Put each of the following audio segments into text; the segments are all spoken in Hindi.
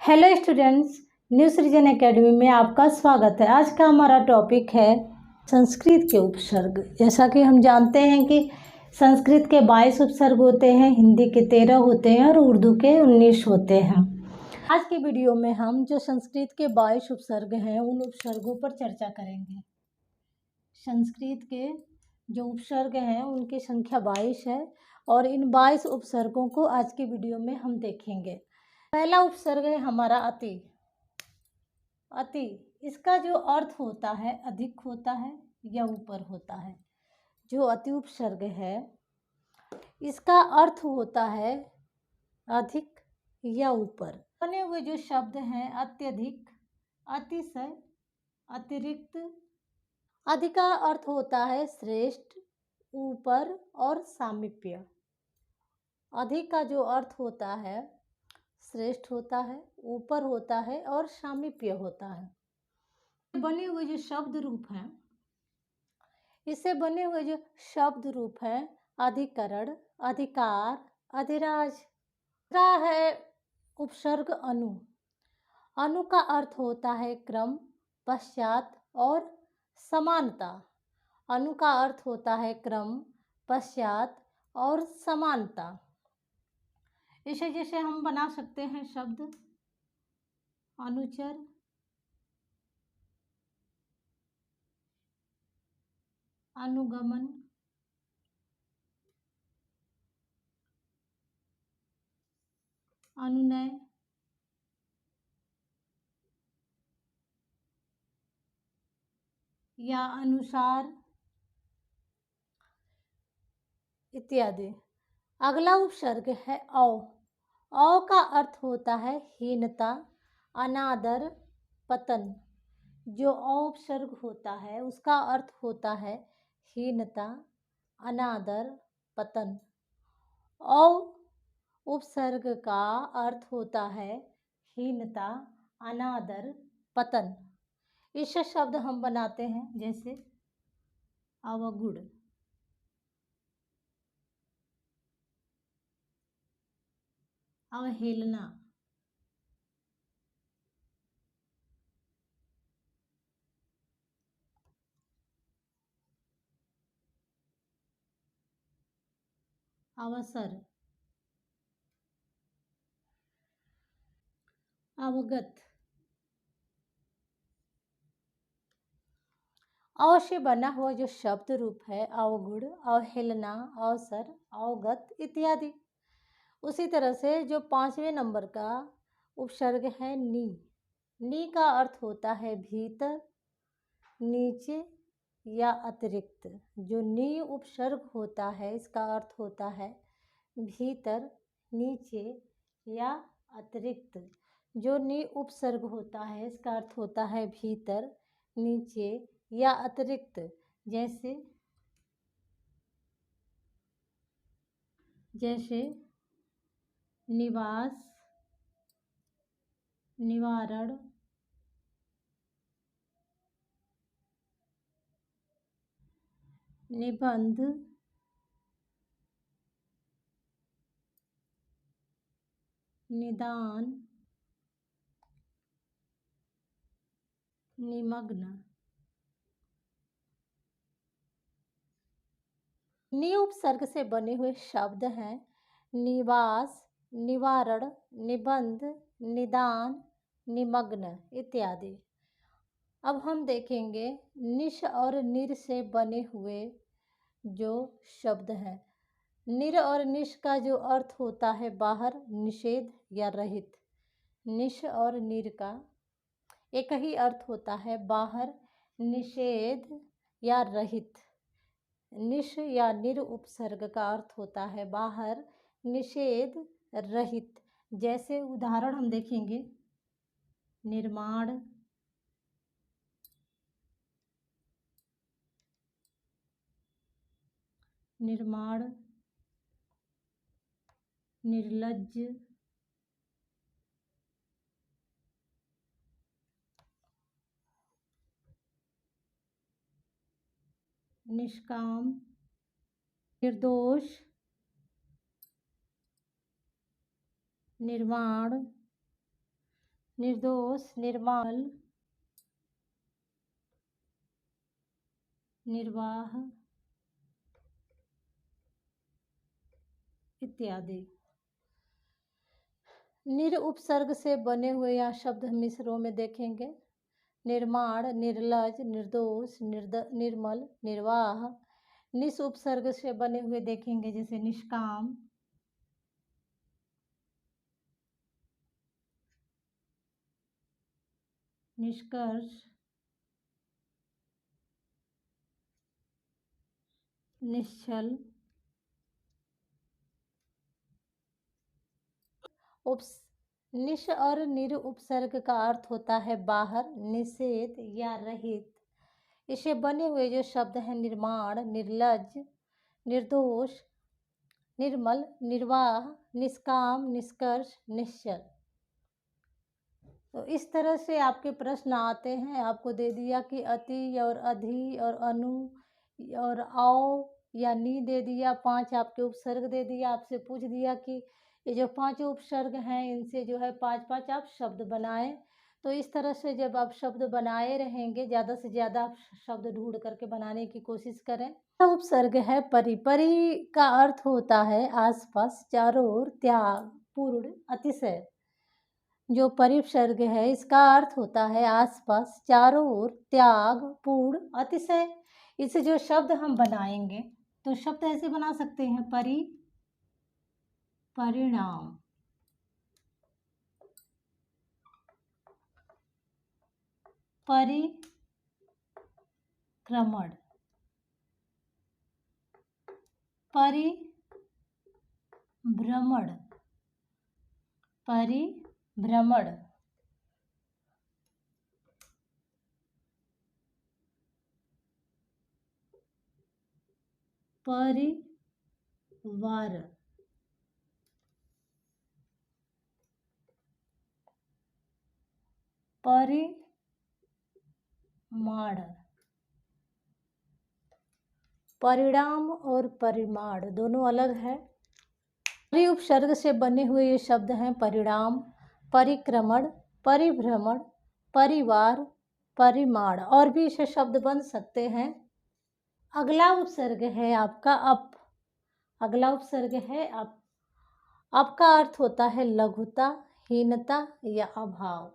हेलो स्टूडेंट्स, न्यू सृजन एकेडमी में आपका स्वागत है। आज का हमारा टॉपिक है संस्कृत के उपसर्ग। जैसा कि हम जानते हैं कि संस्कृत के 22 उपसर्ग होते हैं, हिंदी के 13 होते हैं और उर्दू के 19 होते हैं। आज की वीडियो में हम जो संस्कृत के 22 उपसर्ग हैं उन उपसर्गों पर चर्चा करेंगे। संस्कृत के जो उपसर्ग हैं उनकी संख्या 22 है और इन 22 उपसर्गों को आज की वीडियो में हम देखेंगे। पहला उपसर्ग है हमारा अति। अति, इसका जो अर्थ होता है अधिक होता है या ऊपर होता है। जो अति उपसर्ग है इसका अर्थ होता है अधिक या ऊपर। बने हुए जो शब्द हैं अत्यधिक, अतिशय, अतिरिक्त। अधिक का अर्थ होता है श्रेष्ठ, ऊपर और सामीप्य। अधिक का जो अर्थ होता है श्रेष्ठ होता है, ऊपर होता है और सामीप्य होता है। बने हुए जो शब्द रूप हैं, इससे बने हुए जो शब्द रूप हैं अधिकरण, अधिकार, अधिराज। तीसरा है उपसर्ग अनु। अनु का अर्थ होता है क्रम, पश्चात और समानता। अनु का अर्थ होता है क्रम, पश्चात और समानता। इसे जैसे हम बना सकते हैं शब्द अनुचर, अनुगमन, अनुनय, या अनुसार इत्यादि। अगला उपसर्ग है औ। औ का अर्थ होता है हीनता, अनादर, पतन। जो औ उपसर्ग होता है उसका अर्थ होता है हीनता, अनादर, पतन। औ उपसर्ग का अर्थ होता है हीनता, अनादर, पतन। इससे शब्द हम बनाते हैं जैसे अवगुण, अवहेलना, अवसर, अवगत। अव से बना हुआ जो शब्द रूप है अवगुण, अवहेलना, अवसर, अवगत इत्यादि। उसी तरह से जो 5वें नंबर का उपसर्ग है नी। नी का अर्थ होता है भीतर, नीचे या अतिरिक्त। जो नी उपसर्ग होता है इसका अर्थ होता है भीतर, नीचे या अतिरिक्त। जो नी उपसर्ग होता है इसका अर्थ होता है भीतर, नीचे या अतिरिक्त। जैसे निवास, निवारण, निबंध, निदान, निमग्न। नि उपसर्ग से बने हुए शब्द हैं निवास, निवारण, निबंध, निदान, निमग्न इत्यादि। अब हम देखेंगे निश और निर से बने हुए जो शब्द हैं। निर और निश का जो अर्थ होता है बाहर, निषेध या रहित। निश और निर का एक ही अर्थ होता है बाहर, निषेध या रहित। निश या निर उपसर्ग का अर्थ होता है बाहर, निषेध, रहित। जैसे उदाहरण हम देखेंगे निर्माण, निर्माण, निर्लज्ज, निष्काम, निर्दोष, निर्माण, निर्दोष, निर्मल, निर्वाह इत्यादि। निर उपसर्ग से बने हुए यहाँ शब्द हम मिश्रों में देखेंगे। निर्माण, निर्लज, निर्दोष, निर्मल, निर्वाह। निस उपसर्ग से बने हुए देखेंगे जैसे निष्काम, निष्कर्ष, निश्चल। निश और निर उपसर्ग का अर्थ होता है बाहर, निषेध या रहित। इसे बने हुए जो शब्द हैं निर्माण, निर्लज, निर्दोष, निर्मल, निर्वाह, निष्काम, निष्कर्ष, निश्चल। तो इस तरह से आपके प्रश्न आते हैं। आपको दे दिया कि अति और अधि और अनु और औ या नी दे दिया, 5 आपके उपसर्ग दे दिया। आपसे पूछ दिया कि ये जो 5 उपसर्ग हैं इनसे जो है 5-5 आप शब्द बनाएं। तो इस तरह से जब आप शब्द बनाए रहेंगे, ज़्यादा से ज़्यादा आप शब्द ढूंढ करके बनाने की कोशिश करें। उपसर्ग है परि। परि का अर्थ होता है आसपास, चारों ओर, त्याग, पूर्ण, अतिशय। जो परिपसर्ग है इसका अर्थ होता है आसपास, चारों ओर, त्याग, पूर्ण, अतिशय। इसे जो शब्द हम बनाएंगे तो शब्द ऐसे बना सकते हैं परि, परिणाम, परिक्रमण, परिभ्रमण, परिभ्रमण, परिवार, परिमाण। परिणाम और परिमाण दोनों अलग है। परि उपसर्ग से बने हुए ये शब्द हैं परिणाम, परिक्रमण, परिभ्रमण, परिवार, परिमाण। और भी इसे शब्द बन सकते हैं। अगला उपसर्ग है आपका अप। अगला उपसर्ग है अप। अप का अर्थ होता है लघुता, हीनता या अभाव।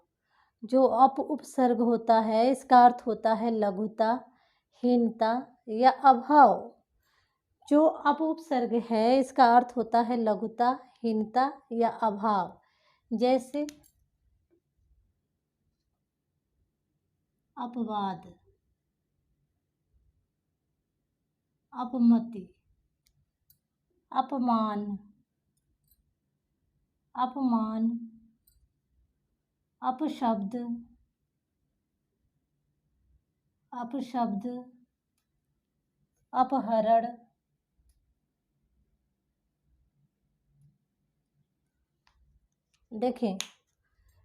जो अप उपसर्ग होता है इसका अर्थ होता है लघुता, हीनता या अभाव। जो अप उपसर्ग है इसका अर्थ होता है लघुता, हीनता या अभाव। जैसे अपवाद, अपमति, अपमान, अपमान, अपशब्द, अपशब्द, अपहरण। देखें,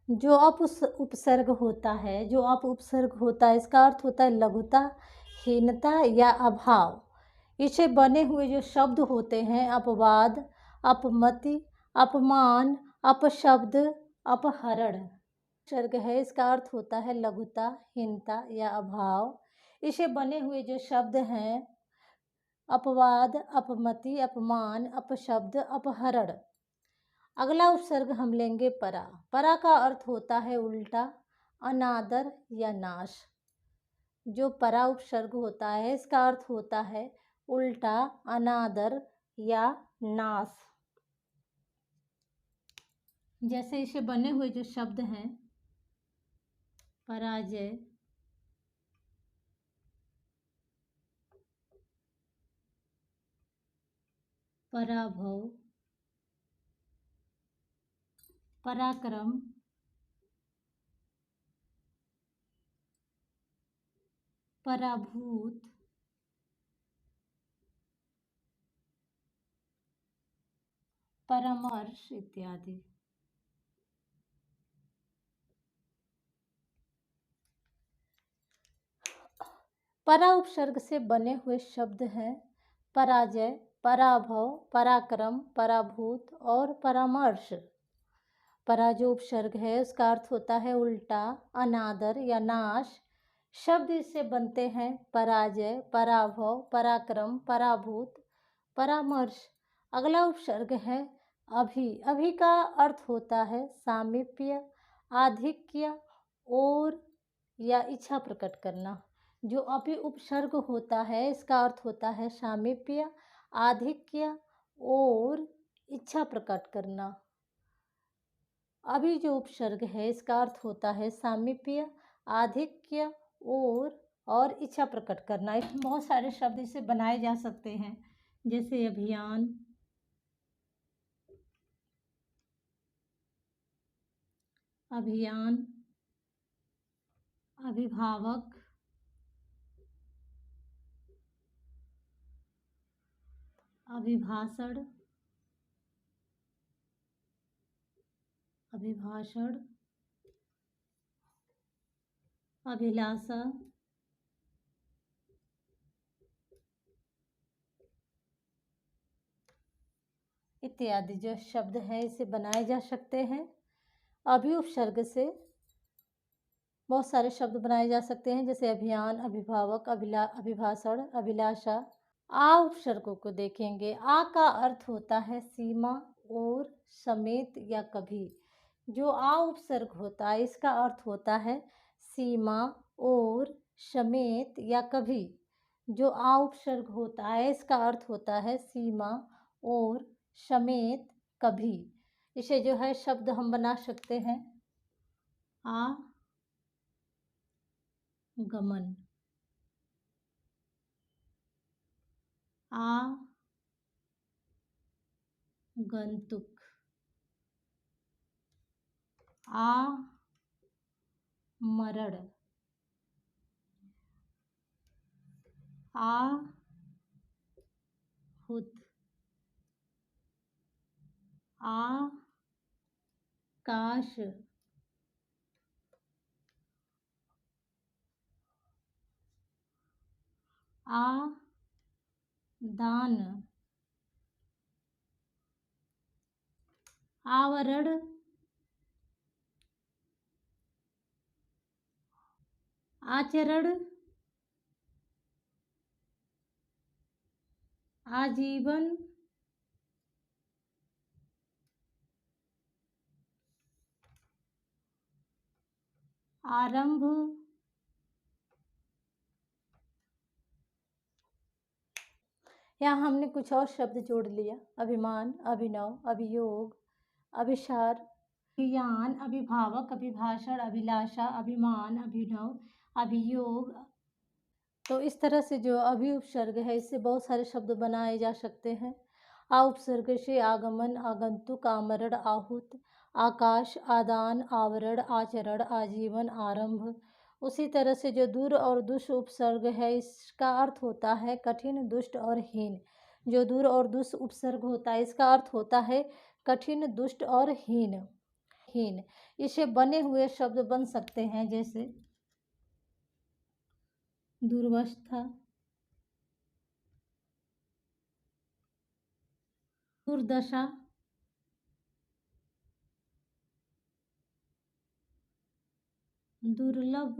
जो अप उपसर्ग होता है, जो अप उपसर्ग होता है इसका अर्थ होता है लघुता, हीनता या अभाव। इसे बने हुए जो शब्द होते हैं अपवाद, अपमति, अपमान, अपशब्द, अपहरण। उपसर्ग है इसका अर्थ होता है लघुता, हीनता या अभाव। इसे बने हुए जो शब्द हैं अपवाद, अपमति, अपमान, अपशब्द, अपहरण। अगला उपसर्ग हम लेंगे परा। परा का अर्थ होता है उल्टा, अनादर या नाश। जो परा उपसर्ग होता है इसका अर्थ होता है उल्टा, अनादर या नाश। जैसे इसे बने हुए जो शब्द हैं पराजय, पराभव, पराक्रम, पराभूत, परामर्श इत्यादि। परा उपसर्ग से बने हुए शब्द हैं पराजय, पराभव, पराक्रम, पराभूत और परामर्श। परा जो उपसर्ग है उसका अर्थ होता है उल्टा, अनादर या नाश। शब्द इससे बनते हैं पराजय, पराभव, पराक्रम, पराभूत, परामर्श। अगला उपसर्ग है अभी। अभी का अर्थ होता है सामीप्य, आधिक्य और या इच्छा प्रकट करना। जो अभी उपसर्ग होता है इसका अर्थ होता है सामीप्य, आधिक्य और इच्छा प्रकट करना। अभी जो उपसर्ग है इसका अर्थ होता है सामीप्य, आधिक्य और इच्छा प्रकट करना। इसमें बहुत सारे शब्द इसे बनाए जा सकते हैं, जैसे अभियान, अभियान, अभिभावक, अभिभाषण, अभिभाषण, अभिलाषा, इत्यादि जो शब्द हैं इसे बनाए जा सकते हैं। अभी उपसर्ग से बहुत सारे शब्द बनाए जा सकते हैं, जैसे अभियान, अभिभावक, अभिभाषण, अभिलाषा। आ उपसर्गों को देखेंगे। आ का अर्थ होता है सीमा और समेत या कभी। जो आ उपसर्ग होता है इसका अर्थ होता है सीमा और समेत या कभी। जो आ उपसर्ग होता है इसका अर्थ होता है सीमा और समेत कभी। इसे जो है शब्द हम बना सकते हैं आ गमन, आ गंतुक, आ मरण, आ हुत, आ काश, आ दान, आवरण, आचरण, आजीवन, आरंभ, यहाँ हमने कुछ और शब्द जोड़ लिया, अभिमान, अभिनव, अभियोग, अभिसार, अभियान, अभिभावक, अभिभाषण, अभिलाषा, अभिमान, अभिनव, अभियोग। तो इस तरह से जो अभी उपसर्ग है इससे बहुत सारे शब्द बनाए जा सकते हैं। आ उपसर्ग से आगमन, आगंतुक, आमरण, आहूत, आकाश, आदान, आवरण, आचरण, आजीवन, आरंभ। उसी तरह से जो दूर और दुष्ट उपसर्ग है इसका अर्थ होता है कठिन, दुष्ट और हीन। जो दूर और दुष्ट उपसर्ग होता है इसका अर्थ होता है कठिन, दुष्ट और हीन। इसे बने हुए शब्द बन सकते हैं, जैसे दुर्वस्था, दुर्दशा, दुर्लभ,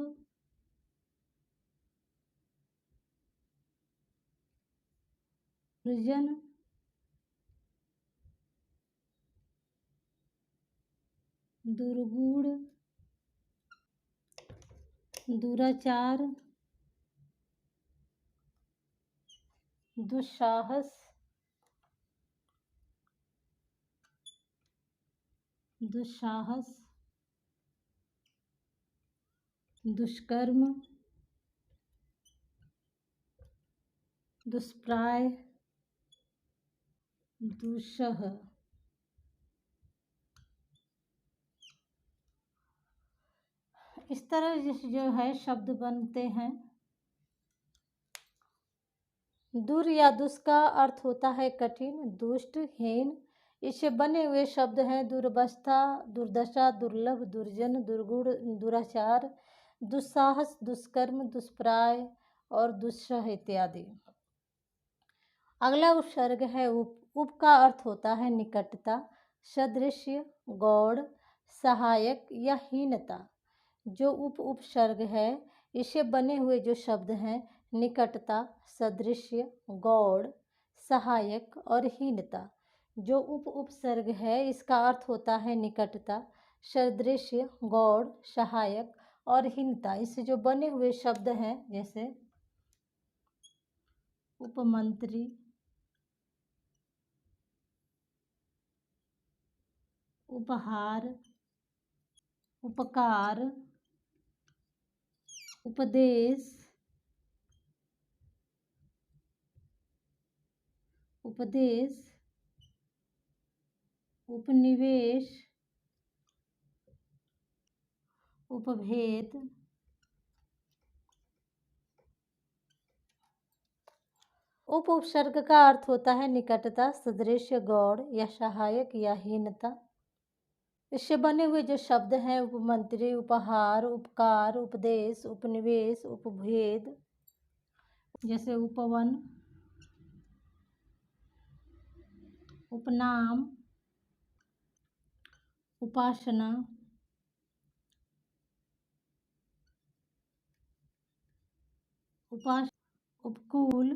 दुर्जन, दुर्गुण, दुराचार, दुस्साहस, दुष्कर्म, दुष्प्राय, दुस्सह। इस तरह जो है शब्द बनते हैं। दुर या दुष् का अर्थ होता है कठिन, दुष्ट, हीन। इससे बने हुए शब्द हैं दुर्वस्था, दुर्दशा, दुर्लभ, दुर्जन, दुर्गुण, दुराचार, दुस्साहस, दुष्कर्म, दुष्प्राय और दुस्सह इत्यादि। अगला उपसर्ग है उप। उप का अर्थ होता है निकटता, सदृश्य, गौड़, सहायक या हीनता। जो उपसर्ग है इससे बने हुए जो शब्द हैं निकटता, सदृश्य, गौड़, सहायक और हीनता। जो उपसर्ग है इसका अर्थ होता है निकटता, सदृश्य, गौड़, सहायक और हीनता। इससे जो बने हुए शब्द हैं जैसे उपमंत्री, उपहार, उपकार, उपदेश, उपनिवेश, उपभेद, उपसर्ग का अर्थ होता है निकटता, सदृश्य, गौड़ या सहायक या हीनता। इससे बने हुए जो शब्द हैं उपमंत्री, उपहार, उपकार, उपदेश, उपनिवेश, उपभेद, जैसे उपवन, उपनाम, उपासना, उपकूल,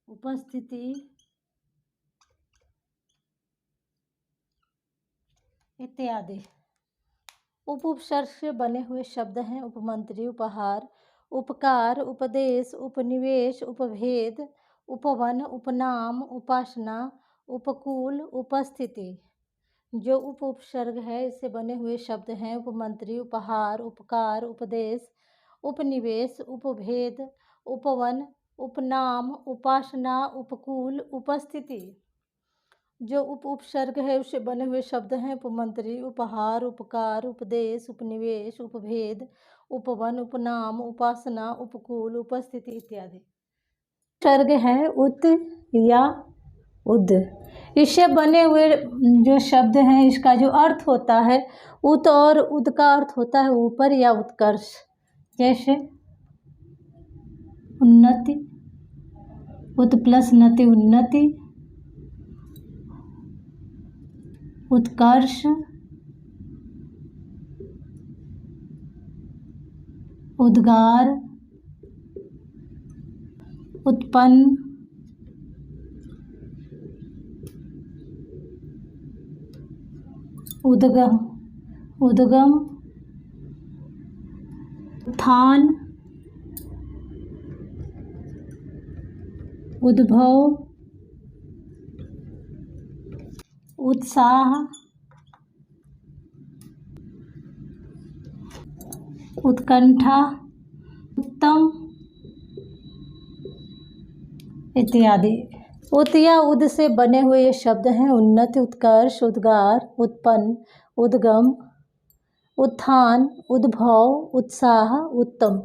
उपस्थिति इत्यादि। उपसर्ग से बने हुए शब्द हैं उपमंत्री, उपहार, उपकार, उपदेश, उपनिवेश, उपभेद, उपवन, उपनाम, उपासना, उपकूल, उपस्थिति। जो उपसर्ग है इससे बने हुए शब्द हैं उपमंत्री, उपहार, उपकार, उपदेश, उपनिवेश, उपभेद, उपवन, उपनाम, उपासना, उपकूल, उपस्थिति। जो उपसर्ग है उससे बने हुए शब्द हैं उपमंत्री, उपहार, उपकार, उपदेश, उपनिवेश, उपभेद, उपवन, उपनाम, उपासना, उपकूल, उपस्थिति इत्यादि। उपसर्ग है उत या उद। इससे बने हुए जो शब्द हैं इसका जो अर्थ होता है उत और उद का अर्थ होता है ऊपर या उत्कर्ष। जैसे उन्नति, उत प्लस नति उन्नति, उत्कर्ष, उद्गार, उत्पन्न, उद्गम, उत्थान, उद्भव, उत्साह, उत्कंठा, उत्तम इत्यादि। उत या उद से बने हुए ये शब्द हैं उन्नति, उत्कर्ष, उद्गार, उत्पन्न, उद्गम, उत्थान, उद्भव, उत्साह, उत्तम।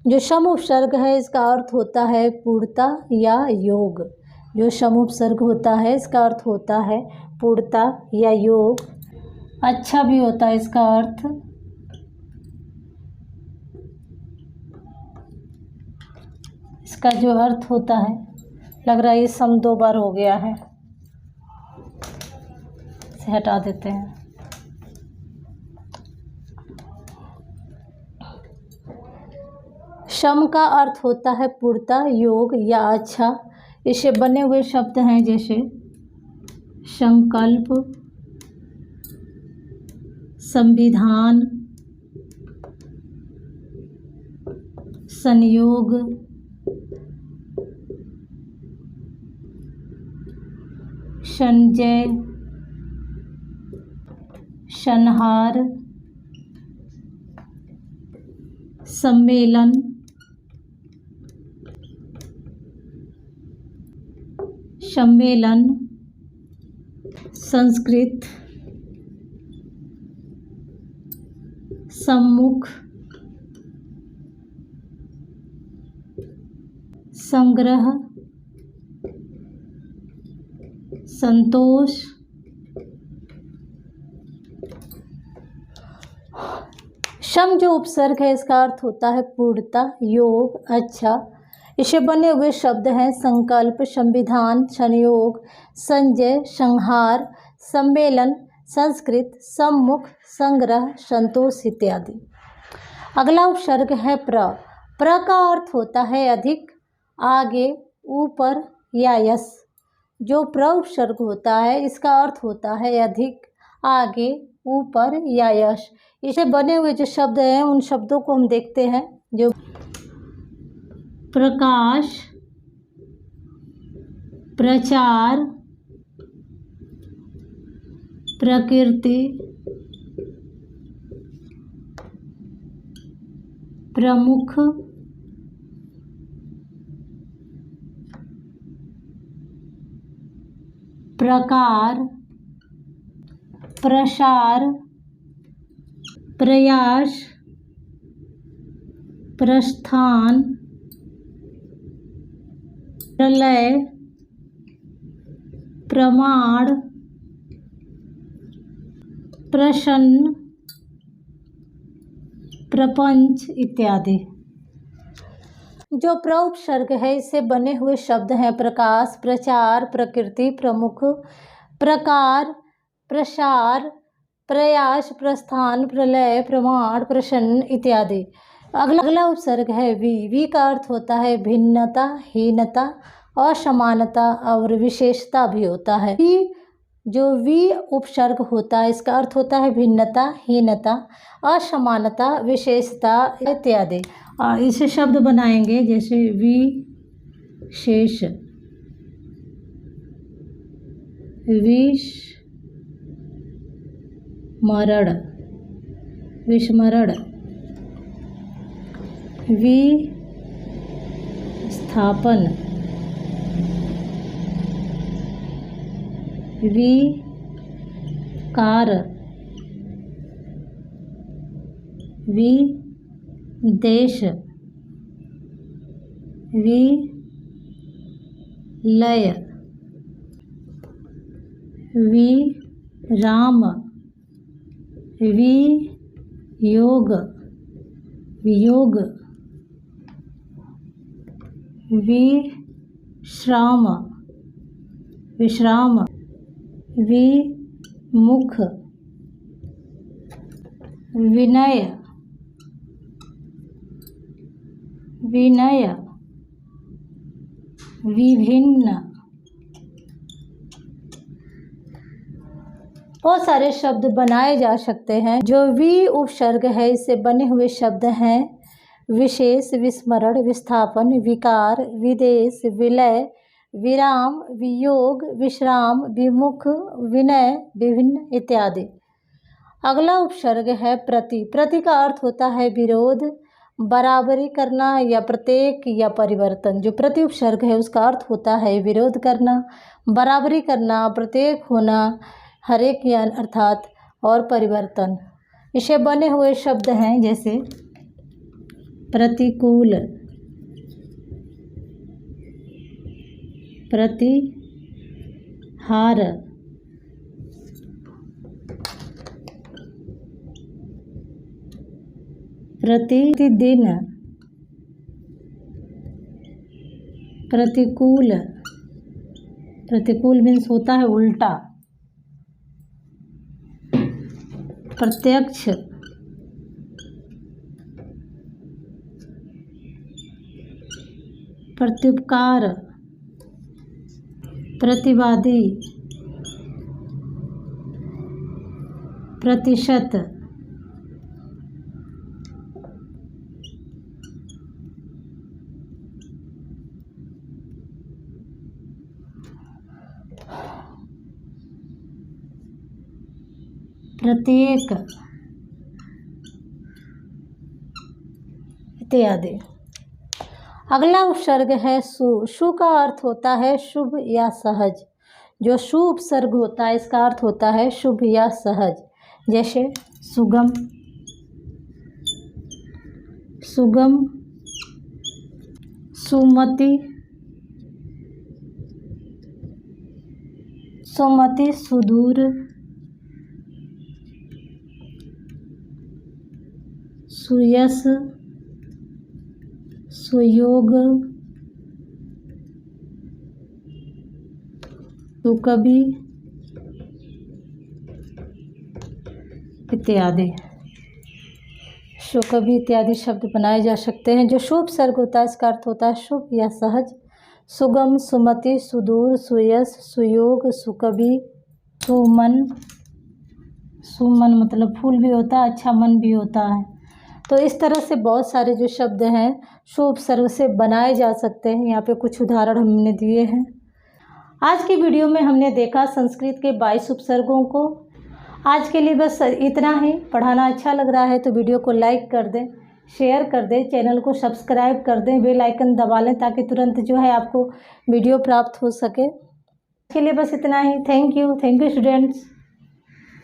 जो सम उपसर्ग है इसका अर्थ होता है पूर्णता या योग। जो सम उपसर्ग होता है इसका अर्थ होता है पूर्णता या योग। अच्छा भी होता है इसका अर्थ। इसका जो अर्थ होता है, लग रहा है ये सम 2 बार हो गया है, इसे हटा देते हैं। सम का अर्थ होता है पूर्णता, योग या अच्छा। इससे बने हुए शब्द हैं जैसे संकल्प, संविधान, संयोग, संजय, संहार, सम्मेलन, संस्कृत, सम्मुख, संग्रह, संतोष। सम जो उपसर्ग है इसका अर्थ होता है पूर्णता, योग, अच्छा। इसे बने हुए शब्द हैं संकल्प, संविधान, संयोग, संजय, संहार, सम्मेलन, संस्कृत, सम्मुख, संग्रह, संतोष इत्यादि। अगला उपसर्ग है प्र। प्र का अर्थ होता है अधिक, आगे, ऊपर या यश। जो प्र उपसर्ग होता है इसका अर्थ होता है अधिक, आगे, ऊपर या यश। इसे बने हुए जो शब्द हैं उन शब्दों को हम देखते हैं। जो प्रकाश, प्रचार, प्रकृति, प्रमुख, प्रकार, प्रसार, प्रयास, प्रस्थान, प्रलय, प्रमाण, प्रसन्न, प्रपंच इत्यादि। जो प्र उपसर्ग है इससे बने हुए शब्द हैं प्रकाश, प्रचार, प्रकृति, प्रमुख, प्रकार, प्रसार, प्रयास, प्रस्थान, प्रलय, प्रमाण, प्रसन्न इत्यादि। अगला उपसर्ग है वी। वी का अर्थ होता है भिन्नता, हीनता, असमानता और विशेषता भी होता है। जो वी उपसर्ग होता है इसका अर्थ होता है भिन्नता, हीनता, असमानता, विशेषता इत्यादि। और इसे शब्द बनाएंगे जैसे विशेष, विस्मरण, विस्मरण, विस्थापन, विकार, विदेश, विलय, विराम, वियोग, वियोग, विश्राम, विश्राम, विमुख, विनय, विनय, विभिन्न। बहुत सारे शब्द बनाए जा सकते हैं। जो वी उपसर्ग है इससे बने हुए शब्द हैं विशेष, विस्मरण, विस्थापन, विकार, विदेश, विलय, विराम, वियोग, विश्राम, विमुख, विनय, विभिन्न इत्यादि। अगला उपसर्ग है प्रति। प्रति का अर्थ होता है विरोध, बराबरी करना या प्रत्येक या परिवर्तन। जो प्रति उपसर्ग है उसका अर्थ होता है विरोध करना, बराबरी करना, प्रत्येक होना, हरेक या अर्थात और परिवर्तन। इसे बने हुए शब्द हैं जैसे प्रतिकूल, प्रतिहार, प्रतिदिन, प्रतिकूल। प्रतिकूल मीन्स होता है उल्टा। प्रत्यक्ष, प्रत्युपकार, प्रतिवादी, प्रतिशत, प्रत्येक इत्यादि। अगला उपसर्ग है सु। सु का अर्थ होता है शुभ या सहज। जो सु उपसर्ग होता है इसका अर्थ होता है शुभ या सहज। जैसे सुगम, सुगम, सुमति, सुमति, सुदूर, सुयश, सुयोग, तो कभी इत्यादि, सो कभी इत्यादि शब्द बनाए जा सकते हैं। जो शुभ सर्ग होता है इसका अर्थ होता है शुभ या सहज, सुगम, सुमति, सुदूर, सुयश, सुयोग, सुकवि, सुमन। सुमन मतलब फूल भी होता है, अच्छा मन भी होता है। तो इस तरह से बहुत सारे जो शब्द हैं शुभ सर्ग से बनाए जा सकते हैं। यहाँ पे कुछ उदाहरण हमने दिए हैं। आज की वीडियो में हमने देखा संस्कृत के 22 उपसर्गों को। आज के लिए बस इतना ही। पढ़ाना अच्छा लग रहा है तो वीडियो को लाइक कर दें, शेयर कर दें, चैनल को सब्सक्राइब कर दें, बेल आइकन दबा लें ताकि तुरंत जो है आपको वीडियो प्राप्त हो सके। के लिए बस इतना ही। Thank you students.